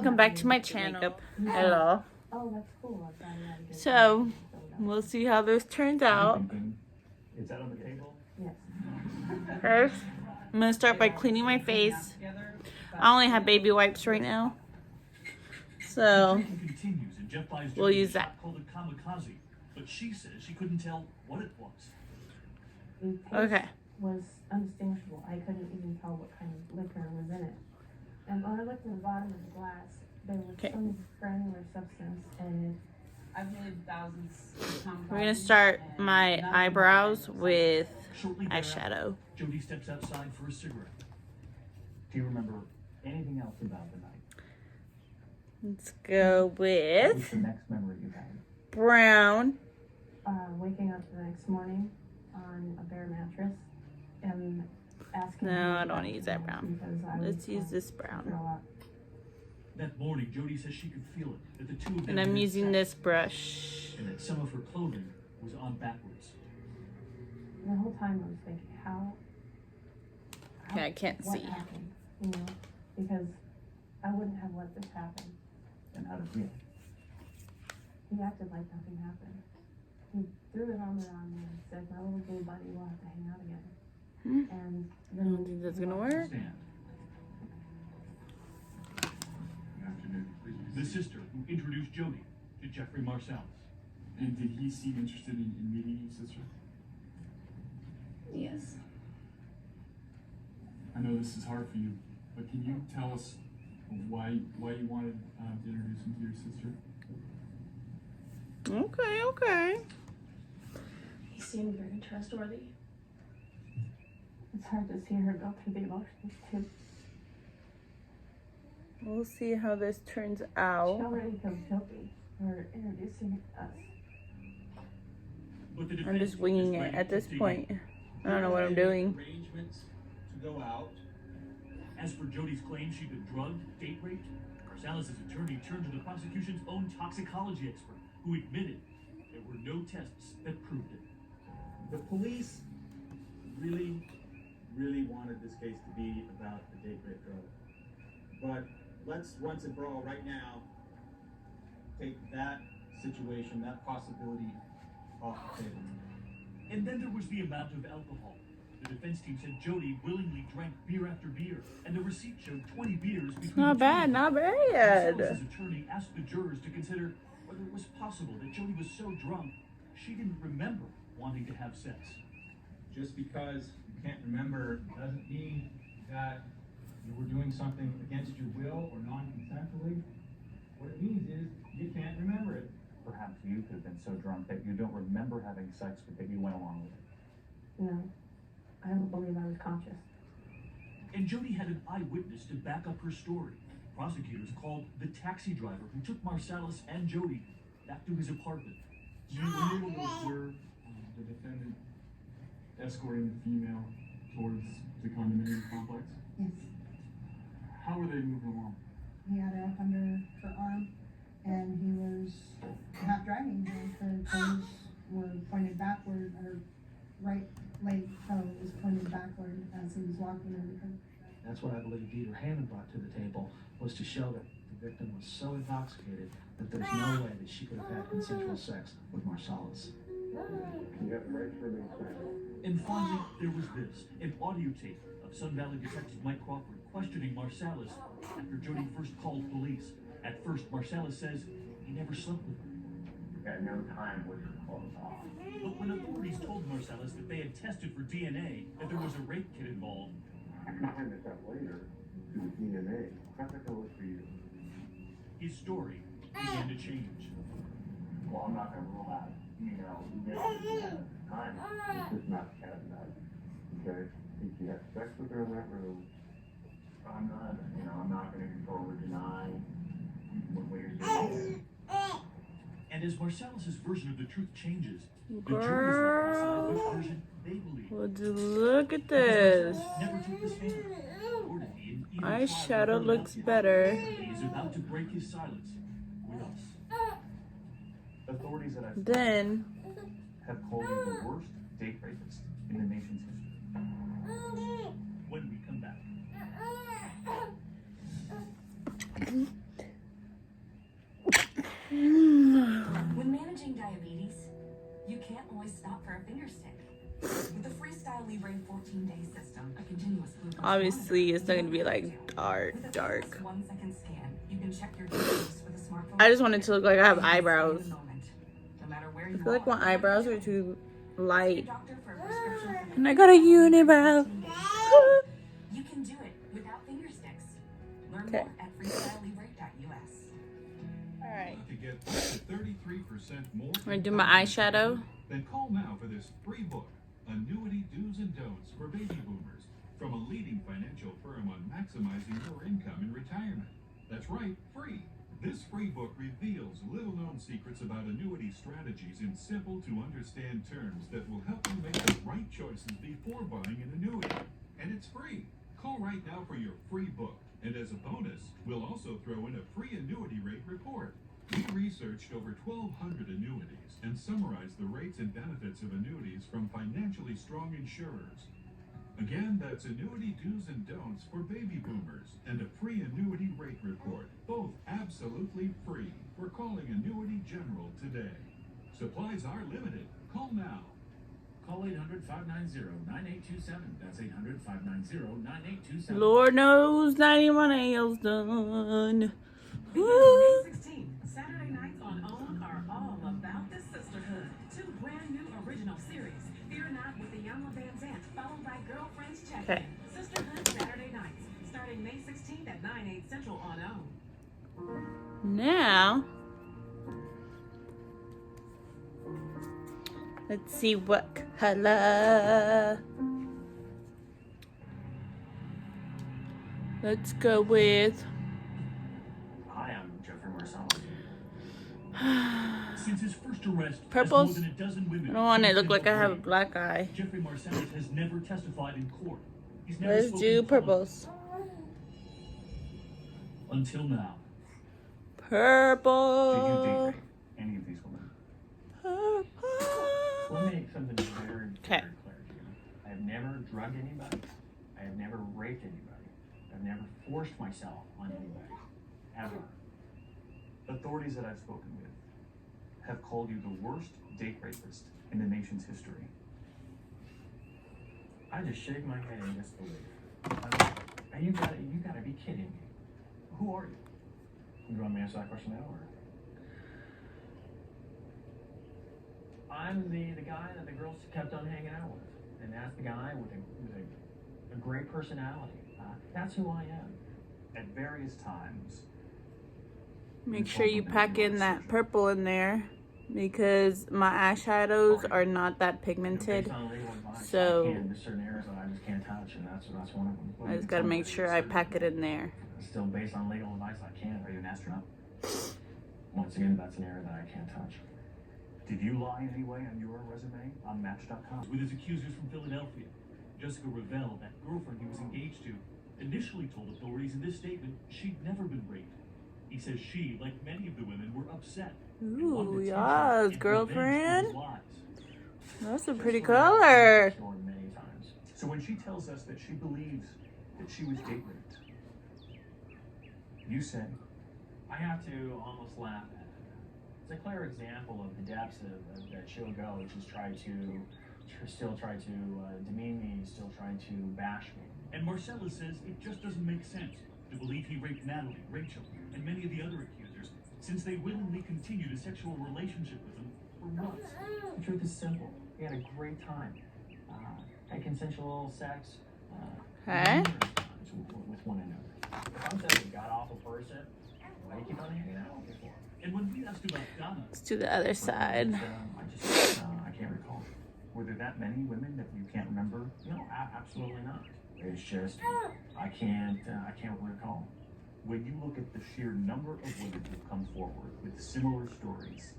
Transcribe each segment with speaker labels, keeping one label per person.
Speaker 1: welcome back to my channel. Hello.
Speaker 2: Oh, that's cool.
Speaker 1: So, we'll see how this turns out.
Speaker 3: Is that on the table?
Speaker 2: Yes.
Speaker 1: First, I'm gonna start by cleaning my face. I only have baby wipes right now, so we'll use that.
Speaker 3: But she says she couldn't tell what it was.
Speaker 1: Okay.
Speaker 2: Was undistinguishable. I couldn't even tell what kind of liquor was in it. And when I looked at the bottom of the glass, there was some granular substance, and
Speaker 4: I've made thousands of pounds.
Speaker 1: We're gonna start my eyebrows with eyeshadow.
Speaker 3: Jody steps outside for a cigarette. Do you remember anything else about the night?
Speaker 1: Let's go
Speaker 3: What's
Speaker 1: with
Speaker 3: the next memory you had?
Speaker 1: brown.
Speaker 2: waking up the next morning on a bare mattress and asking.
Speaker 1: No, I don't want to use that brown. Let's use this brown.
Speaker 3: That morning, Jody says she could feel it, that the two of them
Speaker 1: And I'm
Speaker 3: were
Speaker 1: using
Speaker 3: sex,
Speaker 1: this brush.
Speaker 3: and that some of her clothing was on backwards.
Speaker 2: The whole time I was thinking, how
Speaker 1: Yeah, I can't
Speaker 2: what
Speaker 1: see.
Speaker 2: happened, you know, because I wouldn't have let this happen.
Speaker 3: And how did he?
Speaker 2: He acted like nothing happened. He threw his arm around me and said, "My little gay buddy, we'll have to hang out again." And
Speaker 1: I
Speaker 2: then
Speaker 1: don't think that's gonna work.
Speaker 3: Stand. The sister who introduced Jody to Jeffrey Marsalis.
Speaker 5: And did he seem interested in meeting you, sister?
Speaker 4: Yes.
Speaker 5: I know this is hard for you, but can you tell us why you wanted to introduce him to your sister?
Speaker 1: Okay.
Speaker 4: He seemed very trustworthy.
Speaker 2: it's hard to see her go through the emotions too.
Speaker 1: We'll see how this turns
Speaker 2: She
Speaker 1: out.
Speaker 2: already feels guilty for introducing us.
Speaker 3: But the
Speaker 1: I'm just
Speaker 3: defense
Speaker 1: winging
Speaker 3: is
Speaker 1: it
Speaker 3: ready
Speaker 1: at
Speaker 3: to
Speaker 1: this
Speaker 3: dig
Speaker 1: point.
Speaker 3: in.
Speaker 1: I don't know what I'm doing.
Speaker 6: Arrangements to go out.
Speaker 3: As for Jody's claim she'd been drugged, date raped, Marsalis' attorney turned to the prosecution's own toxicology expert, who admitted there were no tests that proved it.
Speaker 6: The police really wanted this case to be about the date rape drug. But let's once and for all right now take that situation, that possibility off the table.
Speaker 3: And then there was the amount of alcohol. The defense team said Jody willingly drank beer after beer, and the receipt showed 20 beers between
Speaker 1: Not
Speaker 3: the two of
Speaker 1: bad,
Speaker 3: them.
Speaker 1: not
Speaker 3: Marsalis'
Speaker 1: bad.
Speaker 3: attorney asked the jurors to consider whether it was possible that Jody was so drunk she didn't remember wanting to have sex.
Speaker 6: Just because you can't remember doesn't mean that you were doing something against your will or non-consensually. What it means is you can't remember it.
Speaker 3: Perhaps you could have been so drunk that you don't remember having sex, but that you went along with it.
Speaker 2: No, I don't believe I was conscious.
Speaker 3: And Jody had an eyewitness to back up her story. Prosecutors called the taxi driver who took Marsalis and Jody back to his apartment.
Speaker 5: You were able to observe the defendant escorting the female towards the condominium complex?
Speaker 7: Yes,
Speaker 5: How were they moving along?
Speaker 7: he had her up under her arm, and he was not driving. Her toes were pointed backward. Her right leg toe was pointed backward as he was walking under her.
Speaker 8: That's what I believe Dieter Hammond brought to the table, was to show that the victim was so intoxicated that there's no way that she could have had consensual sex with Marsalis.
Speaker 3: And finally, there was this, an audio tape of Sun Valley Detective Mike Crawford questioning Marsalis after Jody first called police. At first, Marsalis says he never slept with her.
Speaker 9: At no time was her clothes off.
Speaker 3: But when authorities told Marsalis that they had tested for DNA, that there was a rape kit involved,
Speaker 9: I can find this out later through the DNA. How's that going to look for you?
Speaker 3: his story began to change.
Speaker 9: Well, I'm not going to rule out, you get at the time. It's just not cat and mouse. Okay? If you had sex with her in that room, I'm not going to control or deny what you're saying.
Speaker 3: And as Marsalis' version of the truth changes, the jury's left to decide which version they believe.
Speaker 1: Would you look at this?
Speaker 3: Never took the stand. Nor did he in either
Speaker 1: Eyeshadow
Speaker 3: trial
Speaker 1: looks
Speaker 3: yet.
Speaker 1: better.
Speaker 3: He is about to break his silence with us.
Speaker 10: Authorities that I've
Speaker 1: Then
Speaker 10: have called you the worst date rapist in the nation's history.
Speaker 3: When we come back.
Speaker 11: Libre 14-day system, a continuous glucose
Speaker 1: Obviously,
Speaker 11: monitor.
Speaker 1: it's not gonna be like
Speaker 11: With a
Speaker 1: dark.
Speaker 11: seamless 1-second scan, you can check your glucose with a smartphone.
Speaker 1: I just want it to look like I have
Speaker 11: And scan
Speaker 1: eyebrows.
Speaker 11: the moment. No matter where
Speaker 1: I
Speaker 11: you
Speaker 1: feel like my
Speaker 11: are.
Speaker 1: eyebrows are too light.
Speaker 11: Doctor for a prescription for
Speaker 1: And I got a unibrow.
Speaker 11: You can do it without finger sticks. Learn
Speaker 1: Okay.
Speaker 11: more at freestylelibre.us.
Speaker 1: Alright.
Speaker 12: To get up to 33% more.
Speaker 1: I'm gonna do my eyeshadow.
Speaker 12: Then call now for this free book, Annuity Do's and Don'ts for Baby Boomers, from a leading financial firm on maximizing your income in retirement. That's right, free. This free book reveals little-known secrets about annuity strategies in simple-to-understand terms that will help you make the right choices before buying an annuity. And it's free. Call right now for your free book. And as a bonus, we'll also throw in a free annuity rate report. We researched over 1,200 annuities and summarized the rates and benefits of annuities from financially strong insurers. Again, that's Annuity Do's and Don'ts for Baby Boomers and a free annuity rate report, both absolutely free, for calling Annuity General today. Supplies are limited. Call now.
Speaker 3: Call 800-590-9827. That's 800-590-9827.
Speaker 1: Lord knows 91 nails done.
Speaker 11: May 16, Saturday nights on OWN are all about the sisterhood. 2 brand new original series. Fear Not with the Young Van Zant, followed by Girlfriends Check-In.
Speaker 1: Okay.
Speaker 11: Sisterhood Saturday nights, starting May 16th at 9/8 Central on OWN.
Speaker 1: Now, let's see what color. Let's go with
Speaker 3: Hi, I'm Jeffrey Marcel. Since his first arrest,
Speaker 1: purples.
Speaker 3: more than a dozen women
Speaker 1: I don't want it to
Speaker 3: accused
Speaker 1: look
Speaker 3: him
Speaker 1: like I
Speaker 3: of
Speaker 1: have a
Speaker 3: rape.
Speaker 1: black eye.
Speaker 3: Jeffrey Marsalis has never testified in court. He's never
Speaker 1: Let's
Speaker 3: spoken
Speaker 1: do
Speaker 3: publicly.
Speaker 1: purples.
Speaker 3: Until now.
Speaker 1: Purple.
Speaker 10: Did you date rape any of these women?
Speaker 1: Purple.
Speaker 13: Let me make something very,
Speaker 1: Okay.
Speaker 13: very clear to you. I have never drugged anybody. I have never raped anybody. I've never forced myself on anybody. Ever.
Speaker 10: Authorities that I've spoken with have called you the worst date rapist in the nation's history.
Speaker 13: I just shake my head in disbelief. You gotta be kidding me. Who are you? You want me to answer that question now, or? I'm the guy that the girls kept on hanging out with, and that's the guy with a great personality. That's who I am.
Speaker 10: At various times,
Speaker 1: Make sure you pack in that purple in there because my eyeshadows are not that pigmented.
Speaker 13: Based on legal advice,
Speaker 1: So
Speaker 13: there's certain areas that I just can't touch, and that's one of them.
Speaker 1: I just gotta make sure I pack it in there.
Speaker 13: Still, based on legal advice, I can't. Are you an astronaut? Once again, that's an area that I can't touch.
Speaker 10: did you lie in any way on your resume on Match.com?
Speaker 3: With his accusers from Philadelphia, Jessica Ravel, that girlfriend he was engaged to, initially told authorities in this statement she'd never been raped. He says she, like many of the women, were upset. and wanted
Speaker 1: Ooh,
Speaker 3: attention
Speaker 1: yes,
Speaker 3: and
Speaker 1: girlfriend.
Speaker 3: revenge for his lies.
Speaker 1: That's a pretty color.
Speaker 13: Many times.
Speaker 10: So when she tells us that she believes that she was date raped, you say,
Speaker 13: I have to almost laugh at it. It's a clear example of the depths of that she'll go, which is still try to demean me, still try to bash me.
Speaker 3: And Marcella says it just doesn't make sense to believe he raped Natalie, Rachel, and many of the other accusers, since they willingly continued a sexual relationship with him for months.
Speaker 13: The truth is simple. We had a great time. Had consensual sex.
Speaker 1: Huh?
Speaker 13: With one another. If I'm such a god-awful person, why do you keep on hanging out with me for?
Speaker 3: And when we asked about Donna,
Speaker 1: Let's do the other side.
Speaker 13: I can't recall.
Speaker 10: were there that many women that you can't remember?
Speaker 13: No, absolutely not. It's just I can't recall.
Speaker 10: When you look at the sheer number of women who've come forward with similar stories,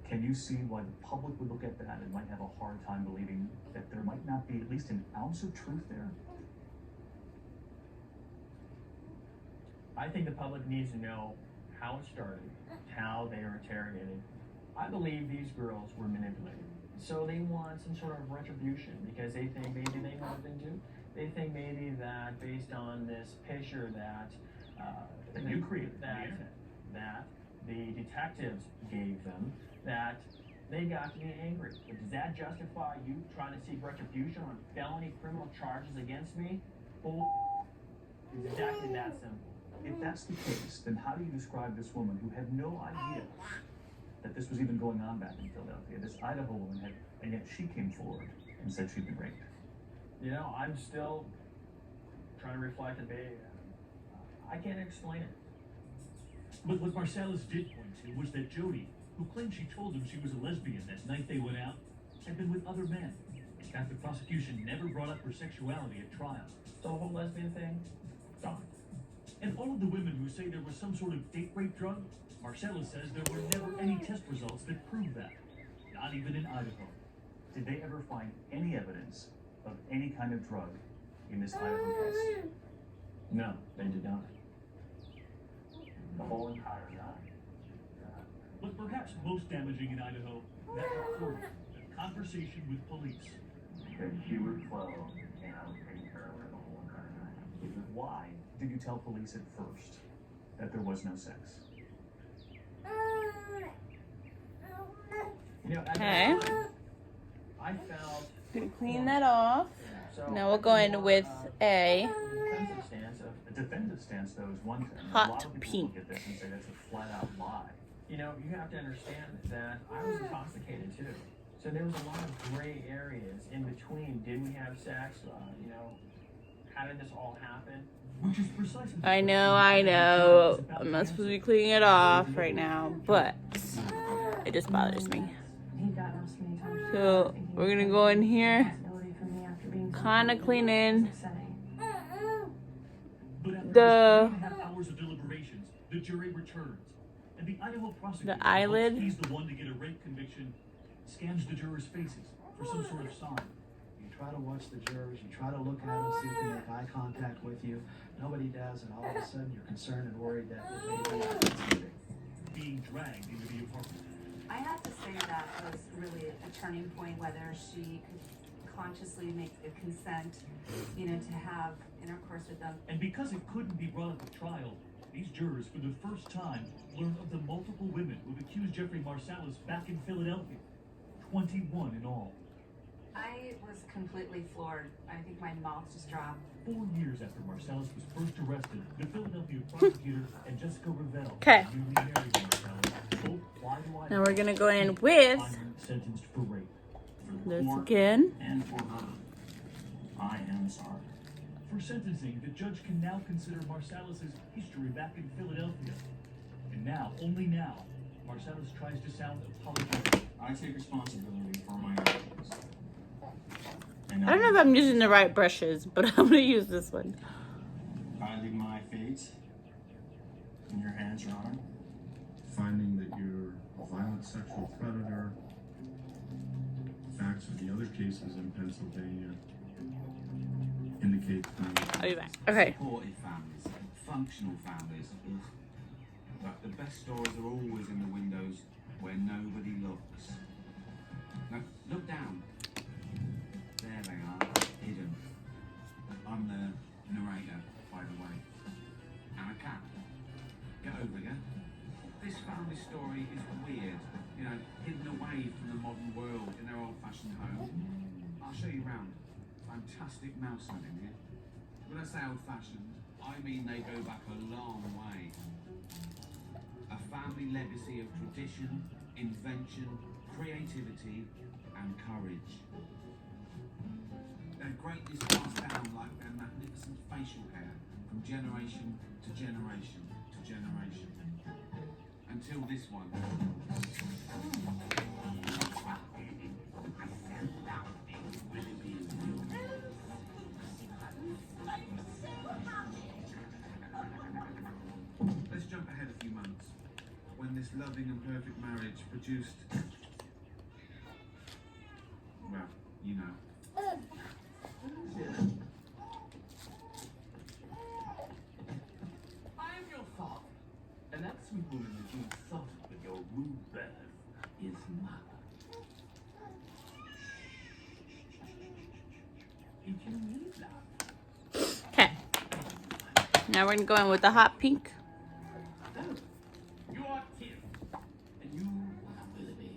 Speaker 10: can you see why the public would look at that and might have a hard time believing that there might not be at least an ounce of truth there?
Speaker 13: I think the public needs to know how it started, how they were interrogated. I believe these girls were manipulated. So they want some sort of retribution because they think maybe they might have been duped. They think maybe that based on this picture that
Speaker 10: you created
Speaker 13: that the detectives gave them, that They got me angry. But does that justify you trying to seek retribution on felony criminal charges against me? Bull. It's exactly that simple.
Speaker 10: If that's the case, then how do you describe this woman who had no idea that this was even going on back in Philadelphia? This Idaho woman had, and yet she came forward and said she'd been raped.
Speaker 13: You know, I'm still trying to reflect and be. I can't explain it.
Speaker 3: But what Marsalis did point to was that Jody, who claimed she told him she was a lesbian that night they went out, had been with other men. In fact, the prosecution never brought up her sexuality at trial.
Speaker 13: So the whole lesbian thing, gone.
Speaker 3: And all of the women who say there was some sort of date rape drug, Marsalis says there were never any test results that proved that. Not even in Idaho.
Speaker 10: Did they ever find any evidence of any kind of drug in this Idaho case?
Speaker 13: No, they did not.
Speaker 10: The whole entire night.
Speaker 3: But perhaps most damaging in Idaho, that recording, the conversation with police.
Speaker 9: That she was 12 and I was taking care of her the whole entire night.
Speaker 10: Why did you tell police at first that there was no sex?
Speaker 13: You know, at
Speaker 1: Okay.
Speaker 13: that time, I felt.
Speaker 1: Gonna clean that off.
Speaker 13: So
Speaker 1: Now we'll go in with a
Speaker 13: defensive stance of,
Speaker 10: The defensive stance, though, is one thing.
Speaker 1: Hot
Speaker 10: a lot of people
Speaker 1: pink.
Speaker 10: look at this and say that's a flat-out lie.
Speaker 13: you know, you have to understand that I was intoxicated too. So there was a lot of gray areas in between. Did we have sex? You know, how did this all happen?
Speaker 3: Which is precisely
Speaker 1: I know. I'm not supposed to be cleaning it off right now, but it just bothers me.
Speaker 2: He got us many times.
Speaker 1: So we're gonna go in here,
Speaker 2: Responsibility for me after being
Speaker 1: kind of cleaning
Speaker 2: upsetting.
Speaker 3: But after
Speaker 1: the
Speaker 3: 3.5 hours of deliberations, the jury returns. And the Idaho prosecutor,
Speaker 1: The eyelid.
Speaker 3: hopes he's the one to get a rape conviction, scans the jurors' faces for some sort of sign.
Speaker 8: You try to watch the jurors, you try to look at them, see if they make eye contact with you. Nobody does, and all of a sudden you're concerned and worried that it may be offensive.
Speaker 3: Being dragged into the apartment.
Speaker 14: I have to say that was really a turning point, whether she could consciously make the consent, you know, to have intercourse with them.
Speaker 3: And because it couldn't be brought up at trial, these jurors, for the first time, learned of the multiple women who've accused Jeffrey Marsalis back in Philadelphia. 21 in all.
Speaker 14: I was completely floored. I think my mouth just dropped.
Speaker 3: 4 years after Marsalis was first arrested, the Philadelphia prosecutor and Jessica Revelle,
Speaker 1: Okay.
Speaker 3: newly married Marsalis, both applied to
Speaker 1: Now
Speaker 3: Idaho,
Speaker 1: we're gonna go in with
Speaker 3: finally sentenced for rape.
Speaker 1: this again.
Speaker 6: And for her, I am sorry.
Speaker 3: For sentencing, the judge can now consider Marsalis' history back in Philadelphia. And now, only now, Marsalis tries to sound apologetic.
Speaker 6: I take responsibility for my actions. And
Speaker 1: I don't know if I'm using the right brushes, but I'm gonna use this one.
Speaker 6: I leave my fate in your hands, Your Honor.
Speaker 15: Finding that you're a violent sexual predator, facts of the other cases in Pennsylvania indicate that
Speaker 1: I'll be back. Okay.
Speaker 16: Supportive families, functional families. But the best stories are always in the windows where nobody looks. Now, look down. There they are, hidden. I'm the narrator, by the way. And a cat. Get over here. This family story is weird. You know, hidden away from the modern world in their old-fashioned home. I'll show you round. Fantastic mouse hunting here. When I say old-fashioned, I mean they go back a long way. A family legacy of tradition, invention, creativity, and courage. Their greatness passed down like their magnificent facial hair from generation to generation to generation. Until this one. Let's jump ahead a few months, when this loving and perfect marriage produced, well, you know.
Speaker 3: I'm your father, and that sweet woman that you insulted with your rude breath is mine. Did you need that?
Speaker 1: Okay. Now we're gonna go in with the hot pink.
Speaker 3: You are Tim, and you are Willoughby.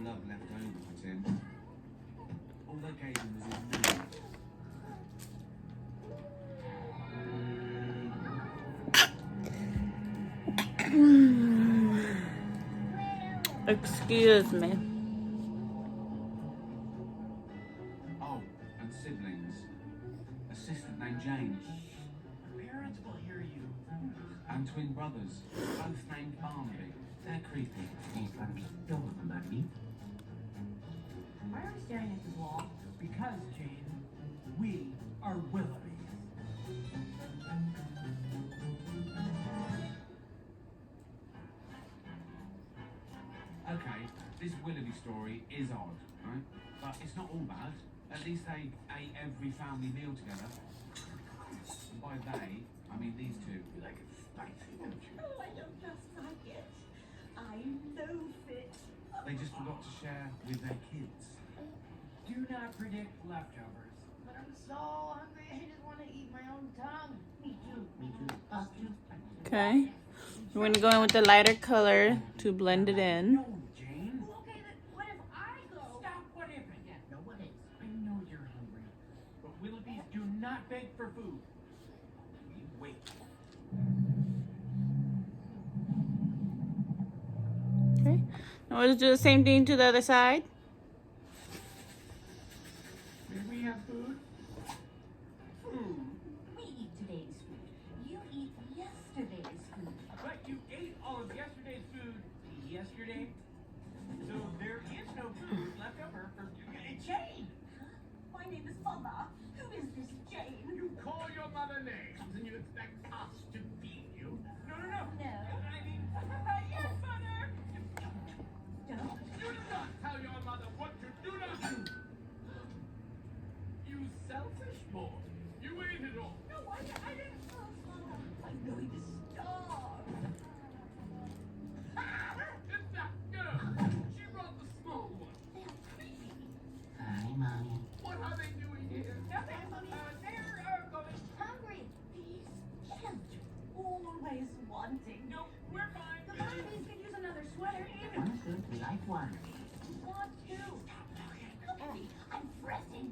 Speaker 16: love left over for Tim. All they gave him was his name.
Speaker 1: Excuse me.
Speaker 16: Oh, and siblings. A sister named Jane.
Speaker 11: Parents will hear you.
Speaker 16: And twin brothers, both named Barnaby. They're creepy.
Speaker 8: Don't look at me.
Speaker 11: Why are we staring at this wall? Because, Jane, we are Willoughbys.
Speaker 16: Okay, this Willoughby story is odd, right? But it's not all bad. At least they ate every family meal together. And by they, I mean these two.
Speaker 11: You like it spicy, don't you?
Speaker 4: Oh, I don't just like it. I loathe it.
Speaker 16: They just forgot to share with their kids.
Speaker 11: Do not predict leftovers.
Speaker 4: But I'm so hungry, I just want to eat my own tongue. Me too.
Speaker 8: Me too.
Speaker 4: Us too.
Speaker 1: Okay. We're going to go in with the lighter color to blend it in.
Speaker 11: No, Jane.
Speaker 4: Okay, then what if I go?
Speaker 11: Stop what if it. Yeah, no what if. I know you're hungry, but Willoughbys do not beg for food. We wait.
Speaker 1: Okay. Now we'll just do the same thing to the other side.
Speaker 11: Did we have food? Food.
Speaker 4: We eat today's food. You eat yesterday's food.
Speaker 11: But you ate all of yesterday's food yesterday, so there is no food left over for Jane.
Speaker 4: My name is Mama. Who is this Jane?
Speaker 11: You call your mother names and you expect us to feed you? No.
Speaker 4: No.
Speaker 11: I mean, yes, mother.
Speaker 4: Don't.
Speaker 11: Do not tell your mother what you do not do. You selfish boy. You ate it all.
Speaker 4: No, I didn't. I'm going to starve.
Speaker 11: It's that girl. She brought the small one.
Speaker 4: They're creepy.
Speaker 8: Hi, Mommy.
Speaker 11: What are they doing here?
Speaker 4: Nothing, Mommy.
Speaker 11: They're going.
Speaker 4: Hungry. These children always wanting.
Speaker 11: No, we're fine.
Speaker 4: The Barnabies could use another sweater.
Speaker 8: One's good. We like one.
Speaker 4: Want to? Look at me. I'm fretting.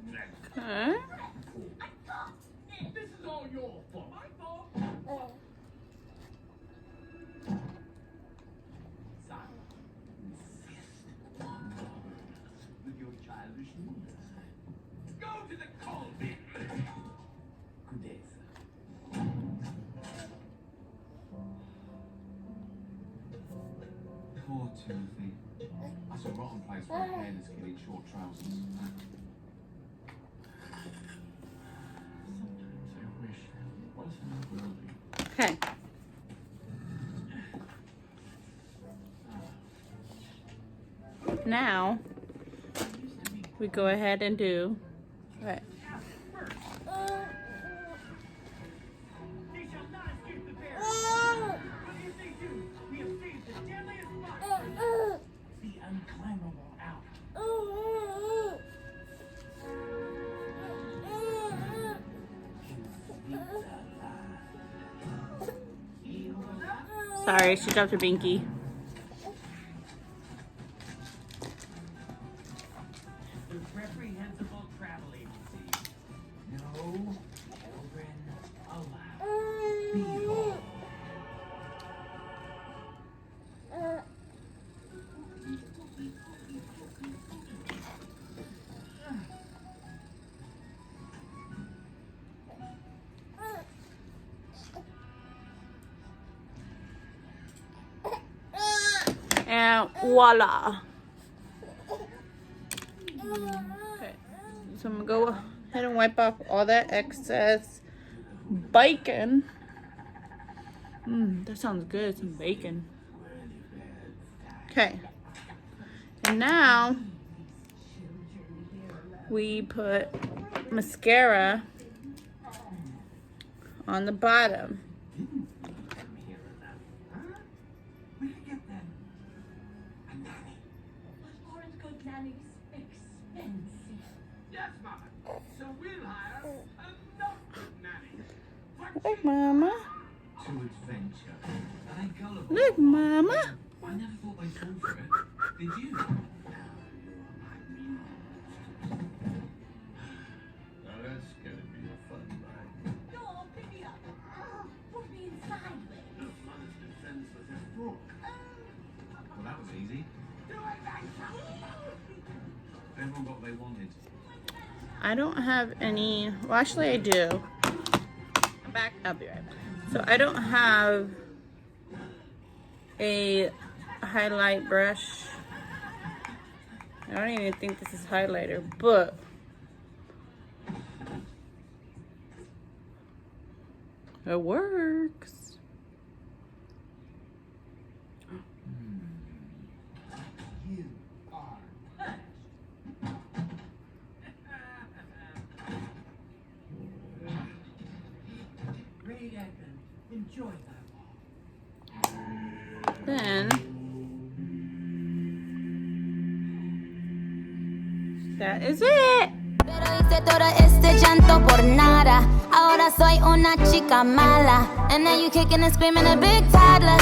Speaker 1: Okay.
Speaker 4: I got this.
Speaker 11: This is all your fault. My fault. Son, insist with your childish moves. Go to the coal bin. Good day, sir.
Speaker 16: Poor Timothy. That's a rotten place for a hairless kid in short trousers.
Speaker 11: Sometimes I wish there wasn't a Willoughby.
Speaker 1: Okay. Now we go ahead and do what?
Speaker 11: They shall not escape the bear. But if they do, we have saved the deadliest monster. The unclimbable out.
Speaker 1: Sorry, she dropped her binky.
Speaker 11: The reprehensible travel agency. No children allowed. Behold.
Speaker 1: And voila. Okay, so I'm gonna go ahead and wipe off all that excess bacon. That sounds good, some bacon. Okay, and now we put mascara on the bottom.
Speaker 11: Where did you get them? A nanny.
Speaker 4: But aren't good nannies expensive?
Speaker 11: Yes, Mama. So we'll hire enough good nannies.
Speaker 1: Look, Mama.
Speaker 16: To adventure. Are they gullible?
Speaker 1: Look, Mama.
Speaker 16: I never thought they'd fall for it. Did you? Everyone got what they wanted.
Speaker 1: I don't have any. Well, actually, I do. I'm back. I'll be right back. So I don't have a highlight brush. I don't even think this is highlighter, but it works.
Speaker 8: You are
Speaker 11: Great acting. Enjoy that.
Speaker 1: Then that is it.
Speaker 17: Pero hice todo este llanto por nada. Ahora soy una chica mala. And now you kicking and screaming a big toddler.